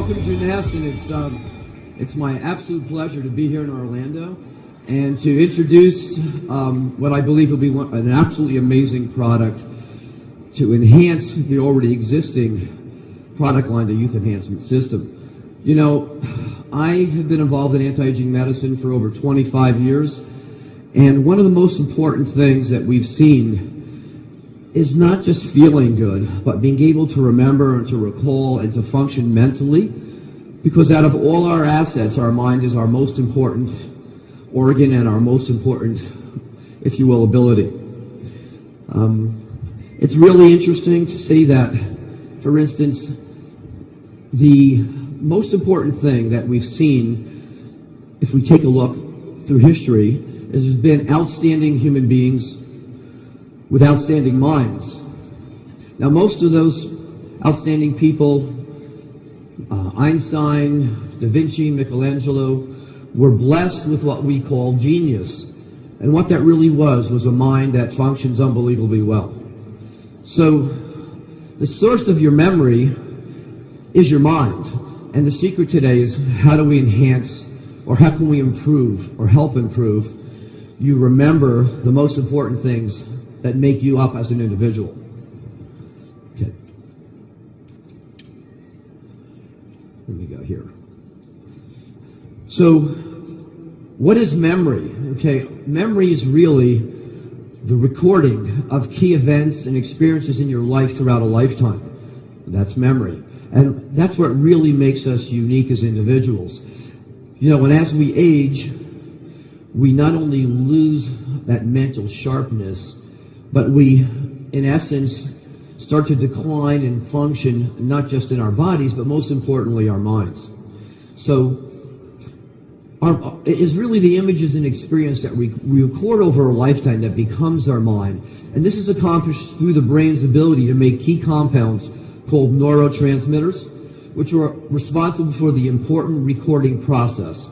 welcome, Janess, and it's my absolute pleasure to be here in Orlando and to introduce what I believe will be an absolutely amazing product to enhance the already existing product line, the Youth Enhancement System. You know, I have been involved in anti-aging medicine for over 25 years, and one of the most important things that we've seen is not just feeling good, but being able to remember and to recall and to function mentally, because out of all our assets, our mind is our most important organ and our most important, if you will, ability. It's really interesting to see that, for instance, the most important thing that we've seen, if we take a look through history, is there's been outstanding human beings with outstanding minds. Now, most of those outstanding people, Einstein, Da Vinci, Michelangelo, were blessed with what we call genius. And what that really was a mind that functions unbelievably well. So, the source of your memory is your mind. And the secret today is how do we enhance, or how can we improve, or help improve, you remember the most important things that make you up as an individual. Okay. Let me go here. So, what is memory? Okay, memory is really the recording of key events and experiences in your life throughout a lifetime. That's memory. And that's what really makes us unique as individuals. You know, and as we age, we not only lose that mental sharpness, but we, in essence, start to decline and function not just in our bodies, but most importantly, our minds. So, it is really the images and experience that we record over a lifetime that becomes our mind. And this is accomplished through the brain's ability to make key compounds called neurotransmitters, which are responsible for the important recording process.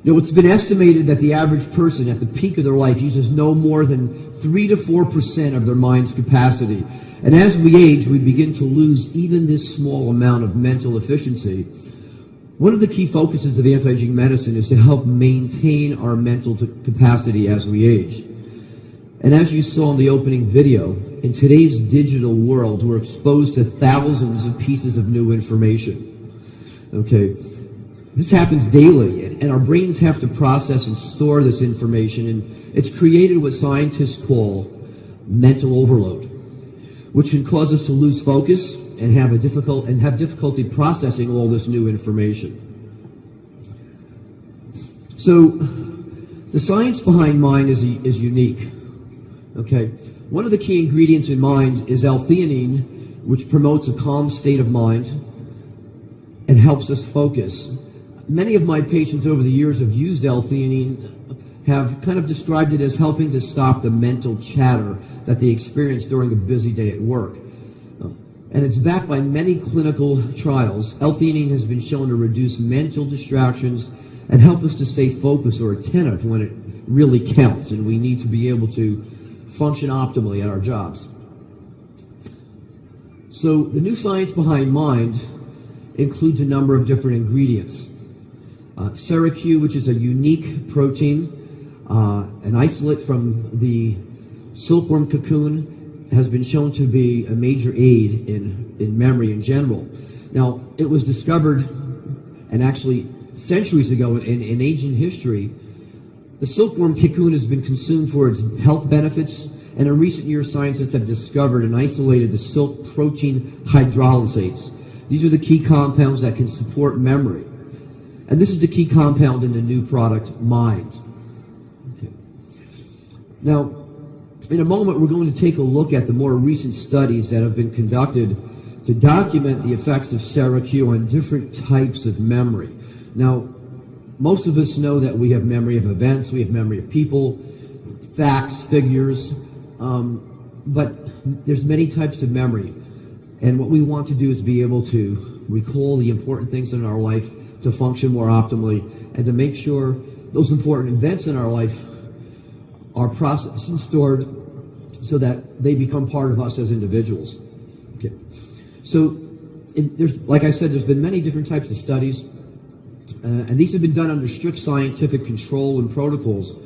You know, it's been estimated that the average person at the peak of their life uses no more than 3 to 4% of their mind's capacity. And as we age, we begin to lose even this small amount of mental efficiency. One of the key focuses of anti-aging medicine is to help maintain our mental capacity as we age. And as you saw in the opening video, in today's digital world, we're exposed to thousands of pieces of new information. Okay. This happens daily, and our brains have to process and store this information, and it's created what scientists call mental overload, which can cause us to lose focus and have difficulty processing all this new information. So, the science behind mind is unique. Okay, one of the key ingredients in mind is L-theanine, which promotes a calm state of mind and helps us focus. Many of my patients over the years have used L-theanine, have kind of described it as helping to stop the mental chatter that they experience during a busy day at work. And it's backed by many clinical trials. L-theanine has been shown to reduce mental distractions and help us to stay focused or attentive when it really counts, and we need to be able to function optimally at our jobs. So the new science behind mind includes a number of different ingredients. Cera-q, which is a unique protein, an isolate from the silkworm cocoon, has been shown to be a major aid in memory in general. Now, it was discovered, and actually centuries ago in ancient history, the silkworm cocoon has been consumed for its health benefits, and in recent years, scientists have discovered and isolated the silk protein hydrolysates. These are the key compounds that can support memory. And this is the key compound in the new product, Mind. Okay. Now, in a moment, we're going to take a look at the more recent studies that have been conducted to document the effects of Cera-q on different types of memory. Now, most of us know that we have memory of events, we have memory of people, facts, figures, but there's many types of memory. And what we want to do is be able to recall the important things in our life to function more optimally and to make sure those important events in our life are processed and stored so that they become part of us as individuals. Okay. So like I said, there's been many different types of studies, and these have been done under strict scientific control and protocols.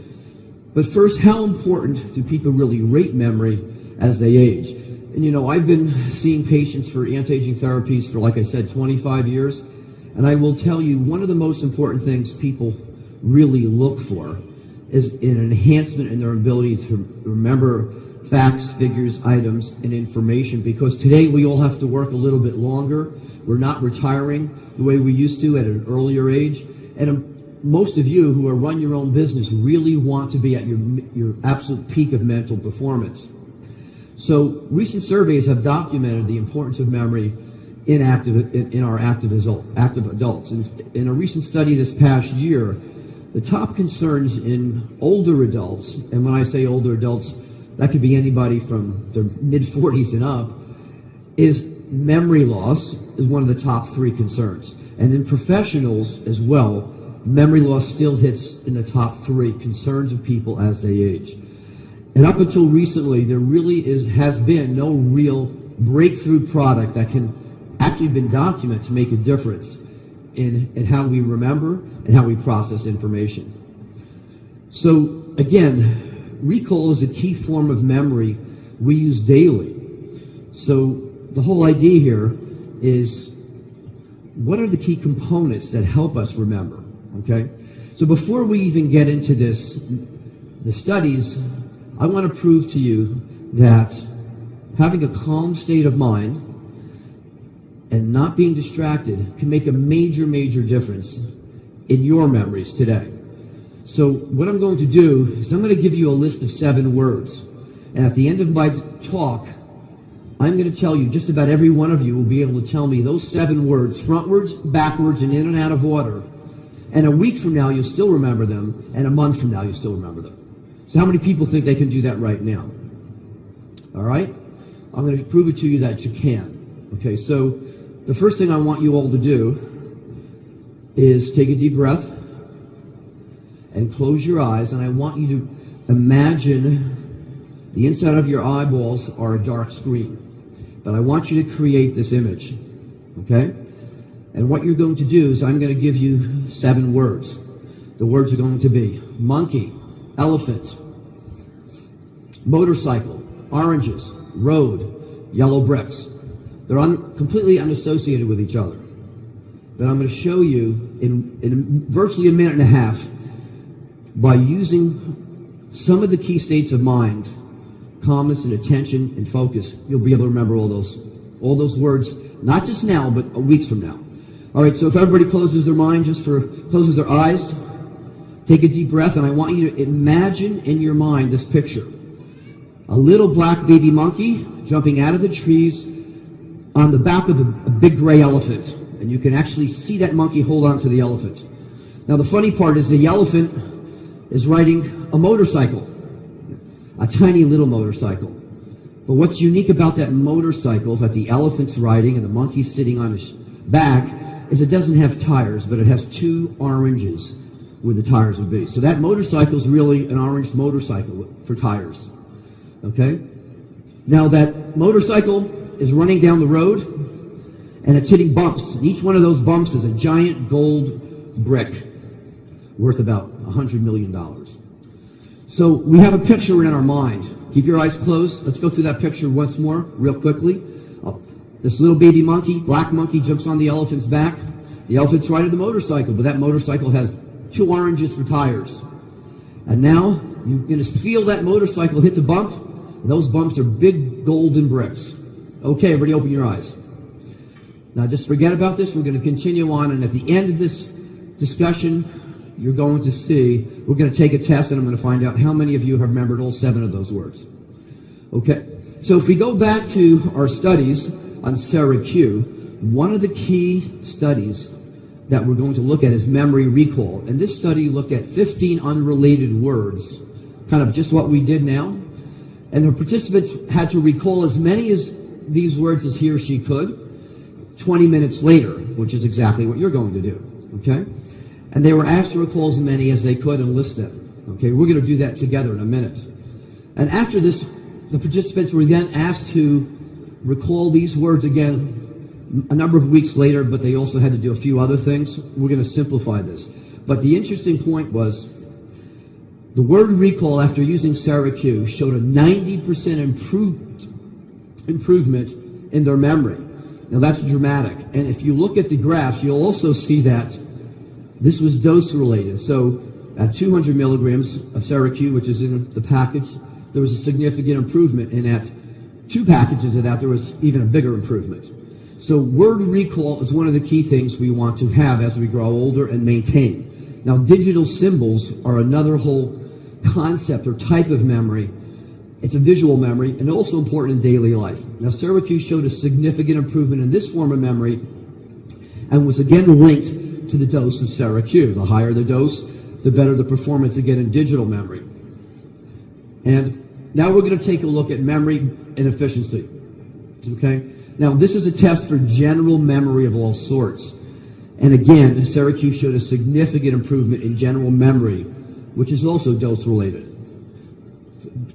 But first, how important do people really rate memory as they age? And I've been seeing patients for anti-aging therapies for, like I said, 25 years, and I will tell you one of the most important things people really look for is an enhancement in their ability to remember facts, figures, items, and information, because today we all have to work a little bit longer. We're not retiring the way we used to at an earlier age. And most of you who run your own business really want to be at your absolute peak of mental performance. So recent surveys have documented the importance of memory in our active adults. And in a recent study this past year, the top concerns in older adults, and when I say older adults, that could be anybody from their mid-40s and up, is memory loss is one of the top 3 concerns. And in professionals as well, memory loss still hits in the top 3 concerns of people as they age. And up until recently, there really has been no real breakthrough product that can actually been documented to make a difference in how we remember and how we process information. So again, recall is a key form of memory we use daily. So the whole idea here is, what are the key components that help us remember? Okay? So before we even get into the studies, I want to prove to you that having a calm state of mind and not being distracted can make a major, major difference in your memories today. So what I'm going to do is I'm going to give you a list of 7 words. And at the end of my talk, I'm going to tell you, just about every one of you will be able to tell me those 7 words, frontwards, backwards, and in and out of order. And a week from now, you'll still remember them, and a month from now, you'll still remember them. So how many people think they can do that right now? All right? I'm going to prove it to you that you can. Okay, so the first thing I want you all to do is take a deep breath and close your eyes, and I want you to imagine the inside of your eyeballs are a dark screen. But I want you to create this image. Okay? And what you're going to do is I'm going to give you 7 words. The words are going to be monkey, elephant, motorcycle, oranges, road, yellow bricks. They're completely unassociated with each other. But I'm going to show you in virtually a minute and a half, by using some of the key states of mind, calmness and attention and focus, you'll be able to remember all those words, not just now, but weeks from now. All right, so if everybody closes their mind, closes their eyes, take a deep breath, and I want you to imagine in your mind this picture. A little black baby monkey jumping out of the trees on the back of a big gray elephant. And you can actually see that monkey hold on to the elephant. Now the funny part is the elephant is riding a motorcycle, a tiny little motorcycle. But what's unique about that motorcycle that the elephant's riding and the monkey's sitting on his back is it doesn't have tires, but it has 2 oranges where the tires would be. So that motorcycle is really an orange motorcycle for tires. Okay? Now that motorcycle is running down the road and it's hitting bumps. And each one of those bumps is a giant gold brick worth about $100 million. So we have a picture in our mind. Keep your eyes closed. Let's go through that picture once more, real quickly. This little baby monkey, black monkey, jumps on the elephant's back. The elephant's riding the motorcycle, but that motorcycle has 2 oranges for tires. And now you're going to feel that motorcycle hit the bump. And those bumps are big golden bricks. Okay, everybody open your eyes. Now just forget about this. We're going to continue on, and at the end of this discussion, you're going to see, we're going to take a test, and I'm going to find out how many of you have remembered all 7 of those words. Okay, so if we go back to our studies on Cera-q, one of the key studies that we're going to look at is memory recall. And this study looked at 15 unrelated words, kind of just what we did now. And the participants had to recall as many as these words as he or she could 20 minutes later, which is exactly what you're going to do. Okay? And they were asked to recall as many as they could and list them. Okay, we're going to do that together in a minute. And after this, the participants were then asked to recall these words again a number of weeks later, but they also had to do a few other things. We're going to simplify this. But the interesting point was the word recall after using Cera-q showed a 90% improvement in their memory. Now that's dramatic. And if you look at the graphs, you'll also see that this was dose related. So at 200 milligrams of Cera-q, which is in the package, there was a significant improvement. And at 2 packages of that, there was even a bigger improvement. So word recall is one of the key things we want to have as we grow older and maintain. Now digital symbols are another whole concept or type of memory. It's a visual memory and also important in daily life. Now Cera-q showed a significant improvement in this form of memory and was again linked to the dose of Cera-q. The higher the dose, the better the performance again in digital memory. And now we're going to take a look at memory and efficiency. Okay? Now this is a test for general memory of all sorts. And again, Cera-q showed a significant improvement in general memory, which is also dose related.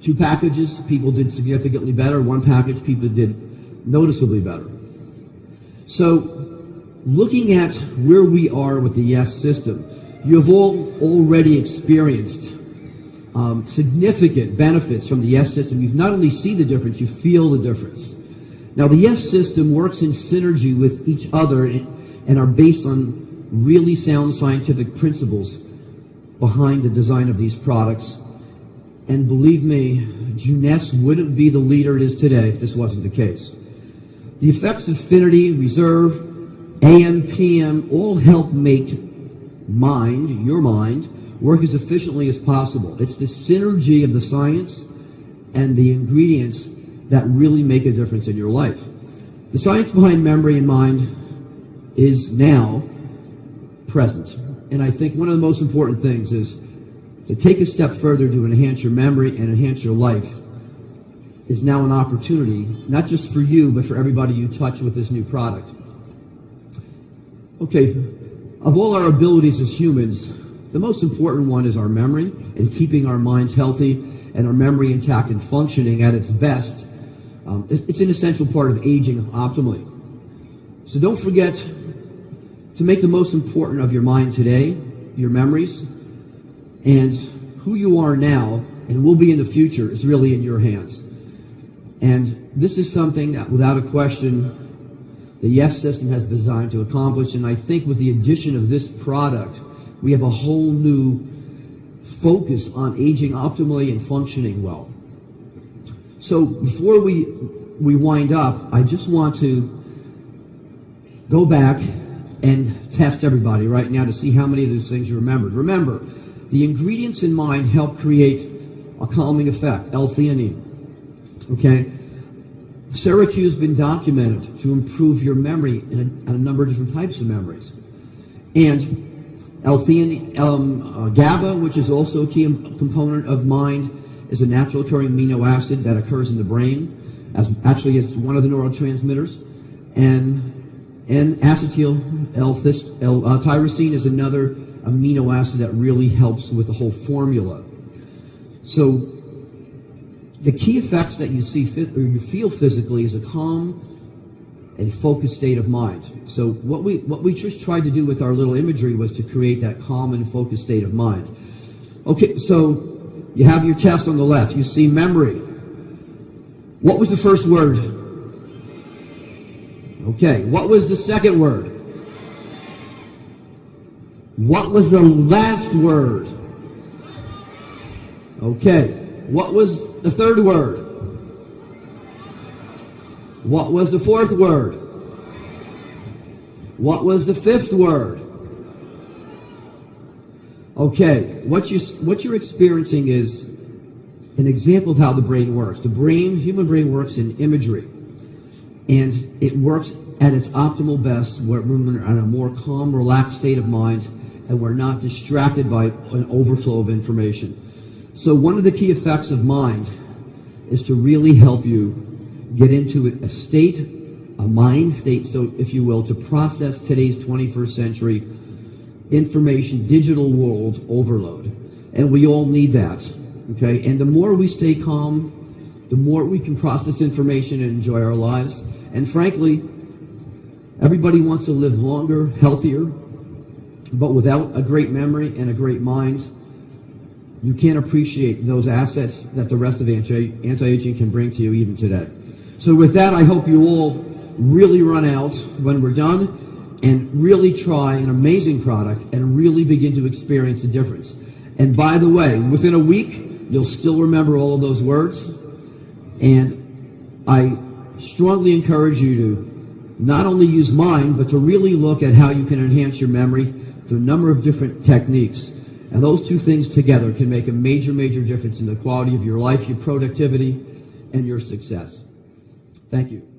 2 packages, people did significantly better. 1 package, people did noticeably better. So, looking at where we are with the YES system, you have all already experienced significant benefits from the YES system. You've not only seen the difference, you feel the difference. Now, the YES system works in synergy with each other and are based on really sound scientific principles behind the design of these products. And believe me, Jeunesse wouldn't be the leader it is today if this wasn't the case. The effects of affinity, reserve, AM, PM all help make your mind, work as efficiently as possible. It's the synergy of the science and the ingredients that really make a difference in your life. The science behind memory and mind is now present. And I think one of the most important things is to take a step further to enhance your memory and enhance your life is now an opportunity, not just for you, but for everybody you touch with this new product. Okay, of all our abilities as humans, the most important one is our memory and keeping our minds healthy and our memory intact and functioning at its best. It's an essential part of aging optimally. So don't forget to make the most important of your mind today, your memories, and who you are now and will be in the future is really in your hands. And this is something that, without a question, the YES system has been designed to accomplish. And I think with the addition of this product, we have a whole new focus on aging optimally and functioning well. So before we wind up, I just want to go back and test everybody right now to see how many of these things you remembered. Remember, the ingredients in mind help create a calming effect, L-theanine. Okay? Cera-q has been documented to improve your memory in a number of different types of memories. And L-theanine, GABA, which is also a key component of mind, is a natural occurring amino acid that occurs in the brain, actually it's one of the neurotransmitters. And acetyl L-tyrosine is another amino acid that really helps with the whole formula. So the key effects that you see or you feel physically is a calm and focused state of mind. So what we just tried to do with our little imagery was to create that calm and focused state of mind. Okay, so you have your test on the left. You see memory. What was the first word? Okay, what was the second word? What was the last word? Okay, what was the third word? What was the fourth word? What was the fifth word? Okay, what you're experiencing is an example of how the brain works. The human brain works in imagery. And it works at its optimal best when we're in a more calm, relaxed state of mind and we're not distracted by an overflow of information. So one of the key effects of mind is to really help you get into a mind state, so if you will, to process today's 21st century information, digital world overload. And we all need that, okay? And the more we stay calm, the more we can process information and enjoy our lives. And frankly, Everybody wants to live longer, healthier, but without a great memory and a great mind, you can't appreciate those assets that the rest of anti-aging can bring to you even today. So with that, I hope you all really run out when we're done and really try an amazing product and really begin to experience the difference. And by the way, within a week, you'll still remember all of those words. And I strongly encourage you to not only use mine, but to really look at how you can enhance your memory through a number of different techniques. And those two things together can make a major, major difference in the quality of your life, your productivity, and your success. Thank you.